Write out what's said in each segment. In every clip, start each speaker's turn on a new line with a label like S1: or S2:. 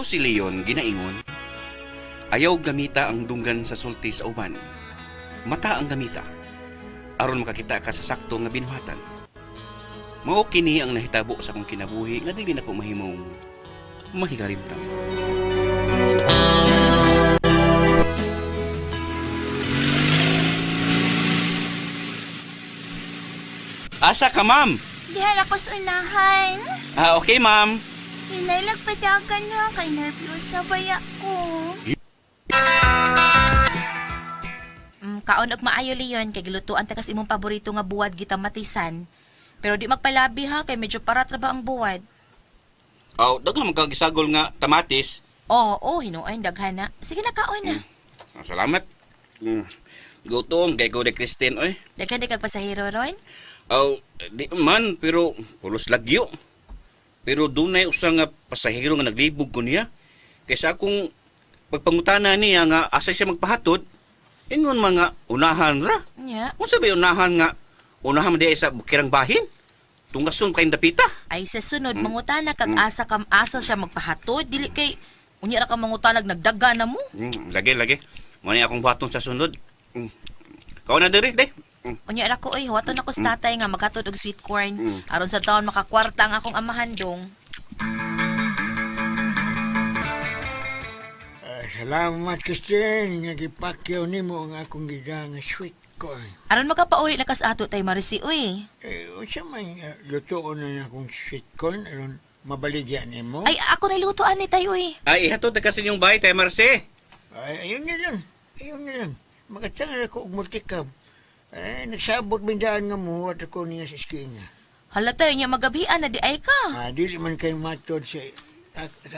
S1: Ako si Leon, ginaingon. Ayaw gamita ang dunggan sa sulti sa uban. Mata ang gamita. Aron makakita ka sa sakto nga binuhatan. Mao kini ang nahitabo sa akong kinabuhi nga dili nako mahimong mahigarimtang. Asa ka, ma'am?
S2: Dihan ako sa unahan.
S1: Okay, ma'am.
S2: Hinay ha, kay nervyos sa baya ko.
S3: Kaon og maayo Leon kay gilutuan ta kas imong paborito nga buwad kita matisan. Pero di magpalabi ha kay medyo parat ra ba ang buwad.
S1: Daghan man kag gisagol nga tamatis.
S3: Oo, hinuoy daghan na. Sige na kaon na.
S1: Salamat. Gutom kay ko de Christine oy.
S3: Daghan di kag pasahero ron.
S1: Di man pero pulos lagyo. Pero dunay usa nga pasahero nga naglibog ko niya. Kaysa akong pagpangutana niya nga asa siya magpahatod, ingon mga unahan ra.
S3: Nya.
S1: Kung sabi unahan nga, unahan di sa bukirang bahin. Tunggason kayong dapita.
S3: Ay sa sunod mangutana kag asa kam asa siya magpahatod dili kay unya ra ka mangutanag nagdaga na mo.
S1: Lagi. Mani akong buhaton sa sunod. Kau na diri, day.
S3: Unya ra ko oy waton ako sa tatay nga maghatod og sweet corn aron sa taon makakwarta ang akong amahan dong.
S4: Salamat, Christine. Nga gipakyaw nimo ang akong gida nga sweet corn.
S3: Aron makapauli na kas ato tay Marisi oy.
S4: Unsa man lutoon na akong sweet corn aron mabaligyan nimo?
S3: Ay ako nilutoan ni tay oy.
S1: Ay, ihatod na kasi yung bahay tayo, Marce.
S4: Ay, ayun na lang. Magatangan ako og multikab. Nagsabot bindaan nga mo at ako niya sa skinga.
S3: Halata niya magabian na di ay ka.
S4: Dili man kayo matod sa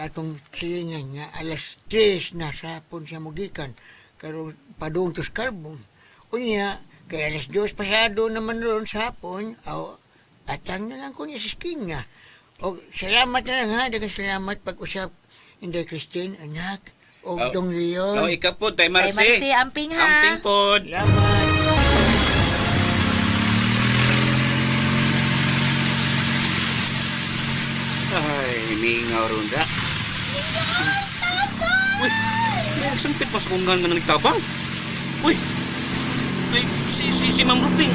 S4: atong silingan nga alas 3 na sapon siya mugikan. Karon padung to Scarborough. Unya, kay alas 2 pasado naman ron sapon, atang na lang ko niya sa skinga. O salamat na lang ha, dagang salamat pag-usap. Inday Christine, anak, o Dong Leon.
S1: Ikaw po, tayo,
S3: Tay
S1: Marce.
S3: Marisi, amping ha.
S1: Amping po.
S4: Salamat.
S1: Ay, mingaw ron da. Uy, may nagsampit pa sa kunggan nga nagtabang. Uy, si Ma'am Rupi.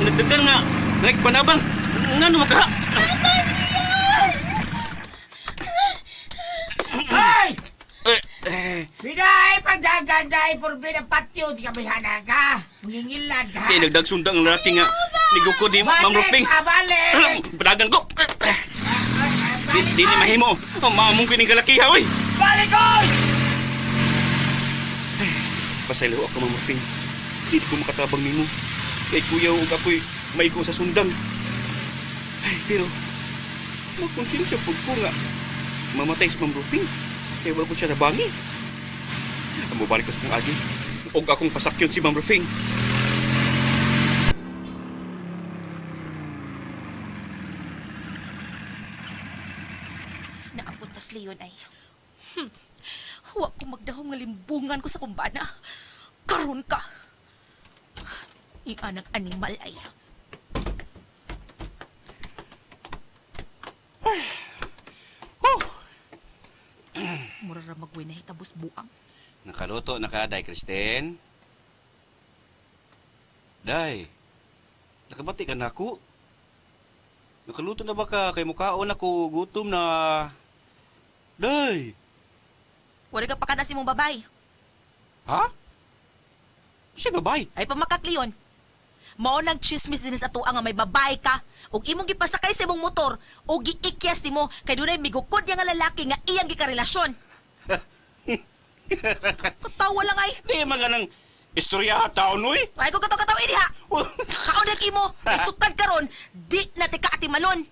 S1: Nagdagan nga, nagpanabang. Nga naman ka.
S5: Hoy!
S4: Biday, pagdaganday, purbi ng patio, di ka bisana ka. Mangingilad ka.
S1: Nagdagsundang ang lalaki nga. Nigukod ni Ma'am Rupi.
S4: Balik!
S1: Padagan ko. Di ni mahimo. Mamong kinigalaki ha, uy.
S4: Balik, oy!
S1: Pasaylo ako, Ma'am Rupi. Hindi ko makatabang nimo. Kay kuya ug ako'y maigo sa sundang. Ay, pero magkonsensya po ko nga mamatay si Ma'am Rupi. Kaya wala ko siya nabangi. Ang mabalik ko sa kong agi. Huwag akong pasakyon si Ma'am Rufing.
S3: Naabot tas Leon ay. Huwag ko magdahong nga limbungan ko sa kumbana. Karon ka. Ianang animal ay. Murara magway na hitabos buang.
S1: Nakaluto na ka, Day Christine. Day, nakabati ka na ako. Nakaluto na ba ka? Kay mukhaon ako, gutom na. Day!
S3: Wala ka pa ka na si mong babay.
S1: Ha? Si babay?
S3: Ay pamakak Leon. Mao nang chismis din sa tuwa nga may babae ka ug imong gipasakay sa imong motor ug giikyas nimo kay dunay migukod nga lalaki nga iyang gikarelasyon. Katawa lang ay.
S1: Di mga nang istorya taon, uy.
S3: Ay ko kataw ini ha. Kaon imo, isukad karon, di na tika atimanon.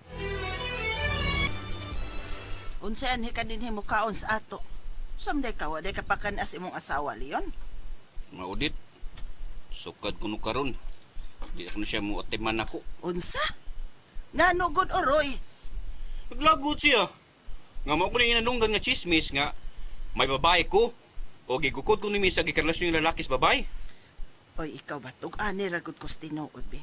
S5: Unsaan hi kanin mo kaon sa ato? Samday ka wa ka pa kanas imong asawa Leon.
S1: Maudit. Sukad ko no karon. Di ako na siya mo atiman ako.
S5: Unsa? Ngano gud oroy?
S1: Naglagot siya. Nga mo ko na inanunggan nga chismis nga may babae ko. O gigukod ko ni sa gikarelasyon yung lalaki sa babae.
S5: Oy ikaw ba tug ani ra gud ko tinuod be.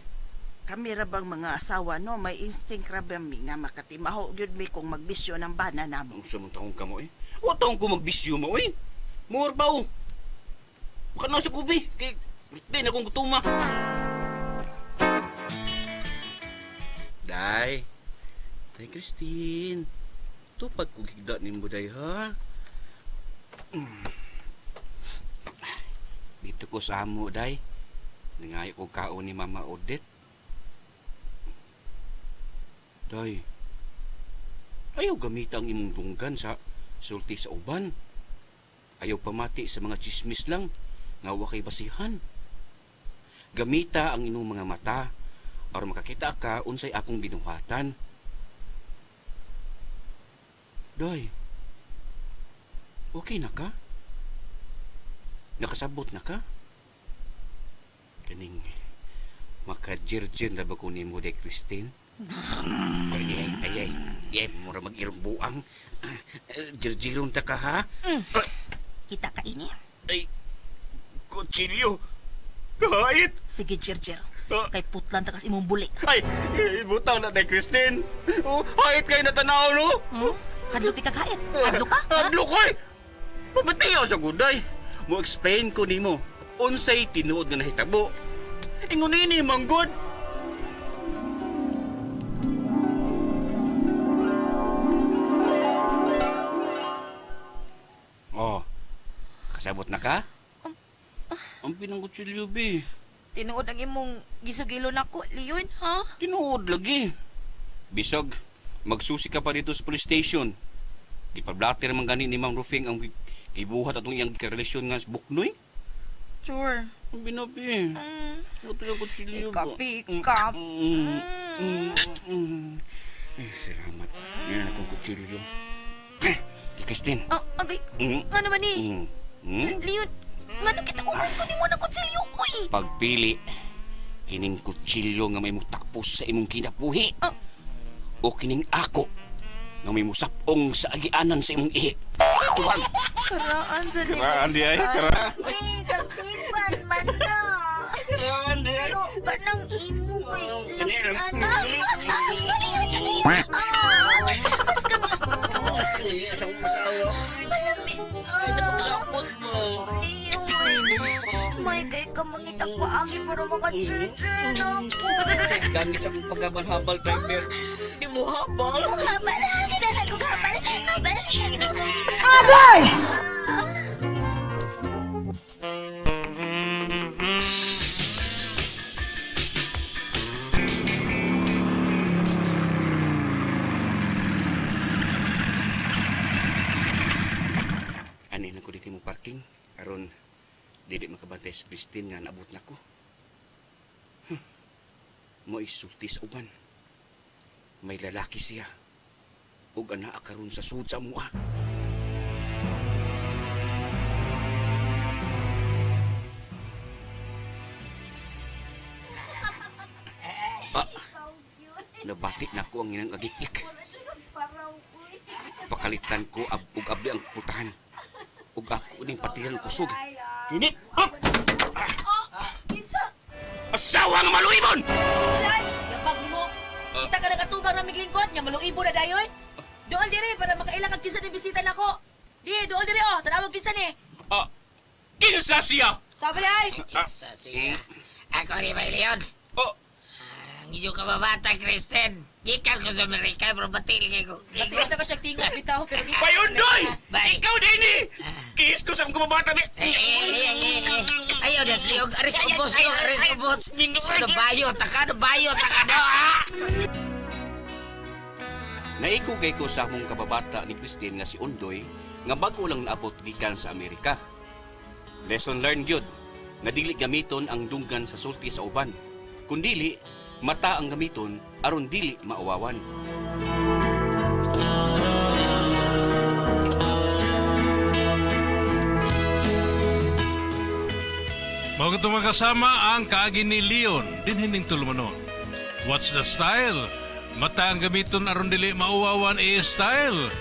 S5: Kami ra bang mga asawa no, may instinct ra ba mi nga makatimaho gyud mi kung magbisyo ng bana namo.
S1: Ang samang taong ka mo eh. O taong ko magbisyo mo eh. More ba o? Baka na sa kubi. Kay, di na kong gutuma. Day. Day, Christine. Tupag ko gigda ni mo, day, ha? Dito ko sa amo, day. Nangayo ko kaon ni Mama Odette. Day, ayaw gamita ang imong dunggan sa sulti sa uban. Ayaw pamati sa mga chismis lang nga wa kay basihan. Gamita ang inyong mga mata para makakita ka unsay akong binuhatan. Day, okay na ka? Nakasabot na ka? Kaning makajirjir na ba ko ni mo, day Christine? Ay, mura mag-irong buang. Jirjiron ta ka, ha?
S3: Kita ka ini.
S1: Ay, kutsilyo. Kahit.
S3: Sige, Jirjir.
S1: Ah.
S3: Kay putlan ta kas imong buli.
S1: Ay, butaw na tayo, Christine. Oh, kahit kayo natanaw, no?
S3: Hadlo di ka kahit. Hadlo ka? ha?
S1: Hadlo ko, eh. Pabatiyaw sa guday. Mo explain ko nimo unsay tinuod nga nahitabo. Ingon ini, manggod. Oh, kasabot na ka? Ang pinanggutsilyo, be.
S3: Tinuod ang imong gisugilo nako, Leon, ha?
S1: Tinuod lagi. Bisog, magsusi ka pa dito sa police station. Ipablater man gani ni Ma'am Rufing ang ibuhat atong iyang karelasyon nga sa Buknoy.
S3: Sure.
S1: Ang binabi. Ito yung kutsilyo ba?
S3: Ikap-ikap.
S1: Ay, salamat. Yan akong kutsilyo. Di Christine.
S3: Oh, agay. Nga naman ni. Leon, nga kita umong ko ni mo na kutsilyo, uy.
S1: Pagpili, kining kutsilyo nga may mutakpos sa imong kinabuhi. O kining ako nga may musapong sa agianan sa imong ihi. Tuwag!
S3: Karaan sa
S1: Karaan di ay, karaan.
S2: Uy, kakipan man na. Pero ba nang imo kay anak? Mas ka ba? Malamig. May kay ka mangitak paagi para maka-church ako.
S1: Gamit sa pagkabalhabal, driver. Di mo habal.
S2: Habal, kailangan ko habal. Habal.
S5: Agay!
S1: Ani na ko dito mo parking. Aron, dili makabantay sa Christine nga naabot na ko. Mo isulti sa uban. May lalaki siya. Ug ana karon sa sud sa mua. Nabati na ko ang inang agikik. Pakalitan ko ug abli ang putahan. Ug ako ning patiran kusog. Init! Asawa nga maluibon!
S3: Ay, labag mo. Kita ka nagatubang na miglingkod, nga maluibo na dayon. Doon dire para makailang kag kinsa ni bisita nako. Di, doon dire oh, tanawag kinsa ni.
S1: Kinsa siya?
S3: Sabi ay.
S6: Sa siya. Ako ni Bay Leon.
S1: Oh,
S6: Ang inyong kababata, Kristen. Gikan ko sa Amerika, pero batil kayo ko.
S3: Nakita ko siya tingog bitaw pero di.
S1: Bayundoy!
S6: Bay.
S1: Ikaw din eh! Kiss ko sa mga kababata.
S6: Ayaw na siyog. Aris ubos ko, aris ubos. Ano bayo, taka do, ha?
S1: Naikugay ko sa akong kababata ni Christine nga si Undoy nga bago lang naabot gikan sa Amerika. Lesson learned yun, nga dili gamiton ang dunggan sa sulti sa uban. Kundili, mata ang gamiton aron dili maawawan.
S7: Mga itong kasama ang kaagi ni Leon, din hining tulumanon. What's the style? Mata ang gamiton aron dili mauwawan style.